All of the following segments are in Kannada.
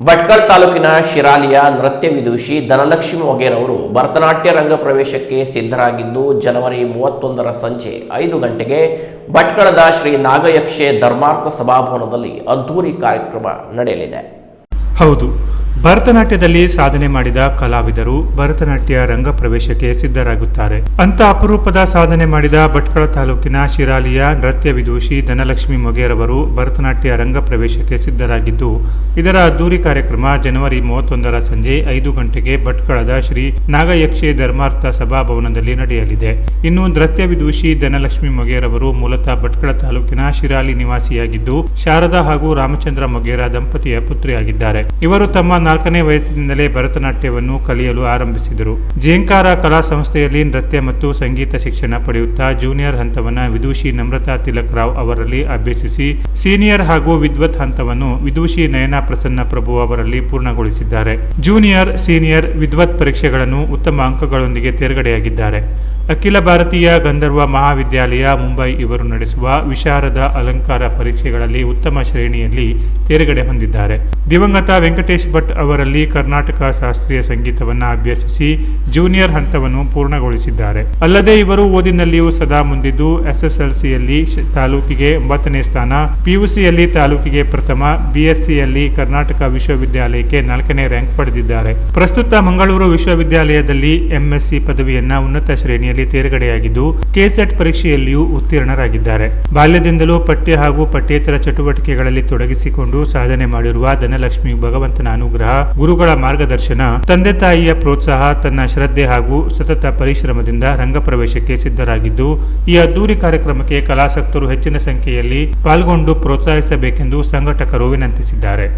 ಭಟ್ಕಳ ತಾಲೂಕಿನ ಶಿರಾಲಿಯ ನೃತ್ಯ ವಿದೂಷಿ ಧನಲಕ್ಷ್ಮಿ ಮೊಗೇರವರು ಭರತನಾಟ್ಯ ರಂಗ ಪ್ರವೇಶಕ್ಕೆ ಸಿದ್ಧರಾಗಿದ್ದು ಜನವರಿ 31ರ ಸಂಜೆ 5 ಗಂಟೆಗೆ ಭಟ್ಕಳದ ಶ್ರೀ ನಾಗಯಕ್ಷೆ ಧರ್ಮಾರ್ಥ ಸಭಾಭವನದಲ್ಲಿ ಅದ್ದೂರಿ ಕಾರ್ಯಕ್ರಮ ನಡೆಯಲಿದೆ. ಹೌದು, ಭರತನಾಟ್ಯದಲ್ಲಿ ಸಾಧನೆ ಮಾಡಿದ ಕಲಾವಿದರು ಭರತನಾಟ್ಯ ರಂಗ ಪ್ರವೇಶಕ್ಕೆ ಸಿದ್ಧರಾಗುತ್ತಾರೆ. ಅಂತ ಅಪರೂಪದ ಸಾಧನೆ ಮಾಡಿದ ಭಟ್ಕಳ ತಾಲೂಕಿನ ಶಿರಾಲಿಯ ನೃತ್ಯ ವಿದೂಷಿ ಧನಲಕ್ಷ್ಮಿ ಮೊಗೇರವರು ಭರತನಾಟ್ಯ ರಂಗ ಪ್ರವೇಶಕ್ಕೆ ಸಿದ್ಧರಾಗಿದ್ದು, ಇದರ ಅದ್ದೂರಿ ಕಾರ್ಯಕ್ರಮ ಜನವರಿ 31ರ ಸಂಜೆ 5 ಗಂಟೆಗೆ ಭಟ್ಕಳದ ಶ್ರೀ ನಾಗಯಕ್ಷೆ ಧರ್ಮಾರ್ಥ ಸಭಾಭವನದಲ್ಲಿ ನಡೆಯಲಿದೆ. ಇನ್ನು ನೃತ್ಯ ವಿದೂಷಿ ಧನಲಕ್ಷ್ಮಿ ಮೊಗೇರವರು ಮೂಲತಃ ಭಟ್ಕಳ ತಾಲೂಕಿನ ಶಿರಾಲಿ ನಿವಾಸಿಯಾಗಿದ್ದು, ಶಾರದಾ ಹಾಗೂ ರಾಮಚಂದ್ರ ಮೊಗೇರ ದಂಪತಿಯ ಪುತ್ರಿಯಾಗಿದ್ದಾರೆ. ಇವರು ತಮ್ಮ 4ನೇ ವಯಸ್ಸಿನಿಂದಲೇ ಭರತನಾಟ್ಯವನ್ನು ಕಲಿಯಲು ಆರಂಭಿಸಿದರು. ಜೇಂಕಾರ ಕಲಾ ಸಂಸ್ಥೆಯಲ್ಲಿ ನೃತ್ಯ ಮತ್ತು ಸಂಗೀತ ಶಿಕ್ಷಣ ಪಡೆಯುತ್ತಾ ಜೂನಿಯರ್ ಹಂತವನ್ನು ವಿದೂಷಿ ನಮ್ರತಾ ತಿಲಕ್ ರಾವ್ ಅವರಲ್ಲಿ ಅಭ್ಯಸಿಸಿ ಸೀನಿಯರ್ ಹಾಗೂ ವಿದ್ವತ್ ಹಂತವನ್ನು ವಿದೂಷಿ ನಯನ ಪ್ರಸನ್ನ ಪ್ರಭು ಅವರಲ್ಲಿ ಪೂರ್ಣಗೊಳಿಸಿದ್ದಾರೆ. ಜೂನಿಯರ್, ಸೀನಿಯರ್, ವಿದ್ವತ್ ಪರೀಕ್ಷೆಗಳನ್ನು ಉತ್ತಮ ಅಂಕಗಳೊಂದಿಗೆ ತೇರ್ಗಡೆಯಾಗಿದ್ದಾರೆ. ಅಖಿಲ ಭಾರತೀಯ ಗಂಧರ್ವ ಮಹಾವಿದ್ಯಾಲಯ ಮುಂಬೈ ಇವರು ನಡೆಸುವ ವಿಶಾರದ ಅಲಂಕಾರ ಪರೀಕ್ಷೆಗಳಲ್ಲಿ ಉತ್ತಮ ಶ್ರೇಣಿಯಲ್ಲಿ ತೇರ್ಗಡೆ ಹೊಂದಿದ್ದಾರೆ. ದಿವಂಗತ ವೆಂಕಟೇಶ್ ಭಟ್ ಅವರಲ್ಲಿ ಕರ್ನಾಟಕ ಶಾಸ್ತ್ರೀಯ ಸಂಗೀತವನ್ನು ಅಭ್ಯಸಿಸಿ ಜೂನಿಯರ್ ಹಂತವನ್ನು ಪೂರ್ಣಗೊಳಿಸಿದ್ದಾರೆ. ಅಲ್ಲದೆ ಇವರು ಓದಿನಲ್ಲಿಯೂ ಸದಾ ಮುಂದಿದ್ದು SSLCಯಲ್ಲಿ ತಾಲೂಕಿಗೆ 9ನೇ ಸ್ಥಾನ, PUCಯಲ್ಲಿ ತಾಲೂಕಿಗೆ ಪ್ರಥಮ, BSCಯಲ್ಲಿ ಕರ್ನಾಟಕ ವಿಶ್ವವಿದ್ಯಾಲಯಕ್ಕೆ 4ನೇ ರ್ಯಾಂಕ್ ಪಡೆದಿದ್ದಾರೆ. ಪ್ರಸ್ತುತ ಮಂಗಳೂರು ವಿಶ್ವವಿದ್ಯಾಲಯದಲ್ಲಿ MSc ಪದವಿಯನ್ನ ಉನ್ನತ ಶ್ರೇಣಿಯಲ್ಲಿ ತೇರ್ಗಡೆಯಾಗಿದ್ದು KSET ಪರೀಕ್ಷೆಯಲ್ಲಿಯೂ ಉತ್ತೀರ್ಣರಾಗಿದ್ದಾರೆ. ಬಾಲ್ಯದಿಂದಲೂ ಪಠ್ಯ ಹಾಗೂ ಪಠ್ಯೇತರ ಚಟುವಟಿಕೆಗಳಲ್ಲಿ ತೊಡಗಿಸಿಕೊಂಡು ಸಾಧನೆ ಮಾಡಿರುವ ಧನಲಕ್ಷ್ಮಿ ಭಗವಂತನ ಅನುಗ್ರಹ, ಗುರುಗಳ ಮಾರ್ಗದರ್ಶನ, ತಂದೆ ತಾಯಿಯ ಪ್ರೋತ್ಸಾಹ, ತನ್ನ ಶ್ರದ್ಧೆ ಹಾಗೂ ಸತತ ಪರಿಶ್ರಮದಿಂದ ರಂಗ ಪ್ರವೇಶಕ್ಕೆ ಸಿದ್ಧರಾಗಿದ್ದು, ಈ ಅದ್ದೂರಿ ಕಾರ್ಯಕ್ರಮಕ್ಕೆ ಕಲಾಸಕ್ತರು ಹೆಚ್ಚಿನ ಸಂಖ್ಯೆಯಲ್ಲಿ ಪಾಲ್ಗೊಂಡು ಪ್ರೋತ್ಸಾಹಿಸಬೇಕೆಂದು ಸಂಘಟಕರು ವಿನಂತಿಸಿದ್ದಾರೆ.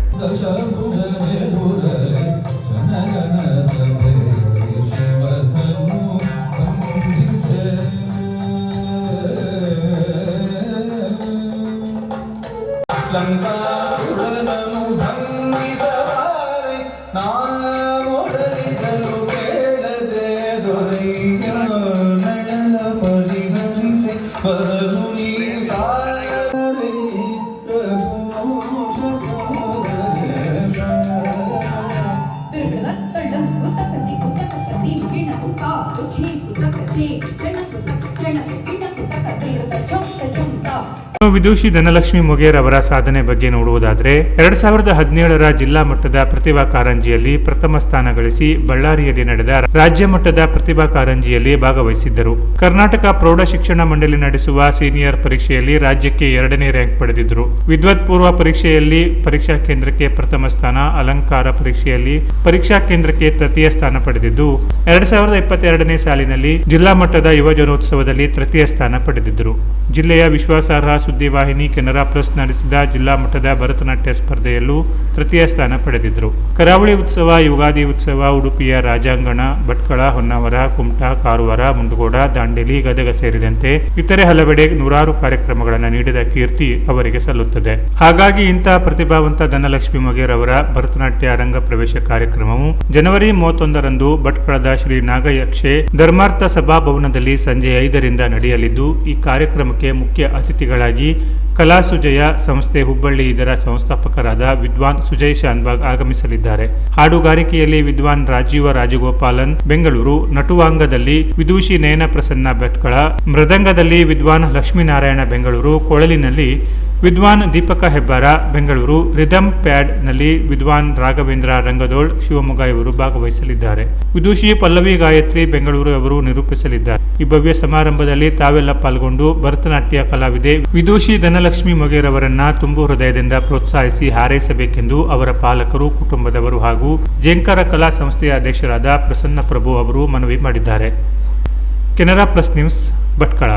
ವಿದೂಷಿ ಧನಲಕ್ಷ್ಮಿ ಮೊಗೇರ್ ಅವರ ಸಾಧನೆ ಬಗ್ಗೆ ನೋಡುವುದಾದರೆ 2017ರ ಜಿಲ್ಲಾ ಮಟ್ಟದ ಪ್ರತಿಭಾ ಕಾರಂಜಿಯಲ್ಲಿ ಪ್ರಥಮ ಸ್ಥಾನ ಗಳಿಸಿ ಬಳ್ಳಾರಿಯಲ್ಲಿ ನಡೆದ ರಾಜ್ಯ ಮಟ್ಟದ ಪ್ರತಿಭಾ ಕಾರಂಜಿಯಲ್ಲಿ ಭಾಗವಹಿಸಿದ್ದರು. ಕರ್ನಾಟಕ ಪ್ರೌಢ ಶಿಕ್ಷಣ ಮಂಡಳಿ ನಡೆಸುವ ಸೀನಿಯರ್ ಪರೀಕ್ಷೆಯಲ್ಲಿ ರಾಜ್ಯಕ್ಕೆ 2ನೇ ರ್ಯಾಂಕ್ ಪಡೆದಿದ್ದರು. ವಿದ್ವತ್ ಪೂರ್ವ ಪರೀಕ್ಷೆಯಲ್ಲಿ ಪರೀಕ್ಷಾ ಕೇಂದ್ರಕ್ಕೆ ಪ್ರಥಮ ಸ್ಥಾನ, ಅಲಂಕಾರ ಪರೀಕ್ಷೆಯಲ್ಲಿ ಪರೀಕ್ಷಾ ಕೇಂದ್ರಕ್ಕೆ ತೃತೀಯ ಸ್ಥಾನ ಪಡೆದಿದ್ದು, 2022ನೇ ಸಾಲಿನಲ್ಲಿ ಜಿಲ್ಲಾ ಮಟ್ಟದ ಯುವ ಜನೋತ್ಸವದಲ್ಲಿ ತೃತೀಯ ಸ್ಥಾನ ಪಡೆದಿದ್ದರು. ಜಿಲ್ಲೆಯ ವಿಶ್ವಾಸಾರ್ಹ ಸುದ್ದಿವಾಹಿನಿ ಕೆನರಾ ಪ್ಲಸ್ ನಡೆಸಿದ ಜಿಲ್ಲಾ ಮಟ್ಟದ ಭರತನಾಟ್ಯ ಸ್ಪರ್ಧೆಯಲ್ಲೂ ತೃತೀಯ ಸ್ಥಾನ ಪಡೆದಿದ್ದರು. ಕರಾವಳಿ ಉತ್ಸವ, ಯುಗಾದಿ ಉತ್ಸವ, ಉಡುಪಿಯ ರಾಜಾಂಗಣ, ಭಟ್ಕಳ, ಹೊನ್ನಾವರ, ಕುಮಟಾ, ಕಾರವಾರ, ಮುಂಡಗೋಡ, ದಾಂಡೇಲಿ, ಗದಗ ಸೇರಿದಂತೆ ಇತರೆ ಹಲವೆಡೆ ನೂರಾರು ಕಾರ್ಯಕ್ರಮಗಳನ್ನು ನೀಡಿದ ಕೀರ್ತಿ ಅವರಿಗೆ ಸಲ್ಲುತ್ತದೆ. ಹಾಗಾಗಿ ಇಂತಹ ಪ್ರತಿಭಾವಂತ ಧನಲಕ್ಷ್ಮಿ ಮೊಗೇರ್ ಅವರ ಭರತನಾಟ್ಯ ರಂಗ ಪ್ರವೇಶ ಕಾರ್ಯಕ್ರಮವು ಜನವರಿ 31ರಂದು ಭಟ್ಕಳದ ಶ್ರೀ ನಾಗಯಕ್ಷೆ ಧರ್ಮಾರ್ಥ ಸಭಾಭವನದಲ್ಲಿ ಸಂಜೆ 5ರಿಂದ ನಡೆಯಲಿದ್ದು, ಈ ಕಾರ್ಯಕ್ರಮಕ್ಕೆ ಮುಖ್ಯ ಅತಿಥಿಗಳಾಗಿ ಕಲಾ ಸುಜಯ ಸಂಸ್ಥೆ ಹುಬ್ಬಳ್ಳಿ ಇದರ ಸಂಸ್ಥಾಪಕರಾದ ವಿದ್ವಾನ್ ಸುಜಯ್ ಶಾನ್ಭಾಗ್ ಆಗಮಿಸಲಿದ್ದಾರೆ. ಹಾಡುಗಾರಿಕೆಯಲ್ಲಿ ವಿದ್ವಾನ್ ರಾಜೀವ ರಾಜಗೋಪಾಲನ್ ಬೆಂಗಳೂರು, ನಟುವಾಂಗದಲ್ಲಿ ವಿದೂಷಿ ನಯನ ಪ್ರಸನ್ನ ಭಟ್ಕಳ, ಮೃದಂಗದಲ್ಲಿ ವಿದ್ವಾನ್ ಲಕ್ಷ್ಮೀನಾರಾಯಣ ಬೆಂಗಳೂರು, ಕೊಳಲಿನಲ್ಲಿ ವಿದ್ವಾನ್ ದೀಪಕ ಹೆಬ್ಬಾರ ಬೆಂಗಳೂರು, ರಿದಮ್ ಪ್ಯಾಡ್ ನಲ್ಲಿ ವಿದ್ವಾನ್ ರಾಘವೇಂದ್ರ ರಂಗದೋಳ್ ಶಿವಮೊಗ್ಗ ಇವರು ಭಾಗವಹಿಸಲಿದ್ದಾರೆ. ವಿದೂಷಿ ಪಲ್ಲವಿ ಗಾಯತ್ರಿ ಬೆಂಗಳೂರು ಅವರು ನಿರೂಪಿಸಲಿದ್ದಾರೆ. ಈ ಭವ್ಯ ಸಮಾರಂಭದಲ್ಲಿ ತಾವೆಲ್ಲ ಪಾಲ್ಗೊಂಡು ಭರತನಾಟ್ಯ ಕಲಾವಿದೆ ವಿದೂಷಿ ಧನಲಕ್ಷ್ಮಿ ಮೊಗೇರ್ ಅವರನ್ನ ತುಂಬು ಹೃದಯದಿಂದ ಪ್ರೋತ್ಸಾಹಿಸಿ ಹಾರೈಸಬೇಕೆಂದು ಅವರ ಪಾಲಕರು, ಕುಟುಂಬದವರು ಹಾಗೂ ಜೇಂಕಾರ ಕಲಾ ಸಂಸ್ಥೆಯ ಅಧ್ಯಕ್ಷರಾದ ಪ್ರಸನ್ನ ಪ್ರಭು ಅವರು ಮನವಿ ಮಾಡಿದ್ದಾರೆ. Canara plus news, Bhatkal.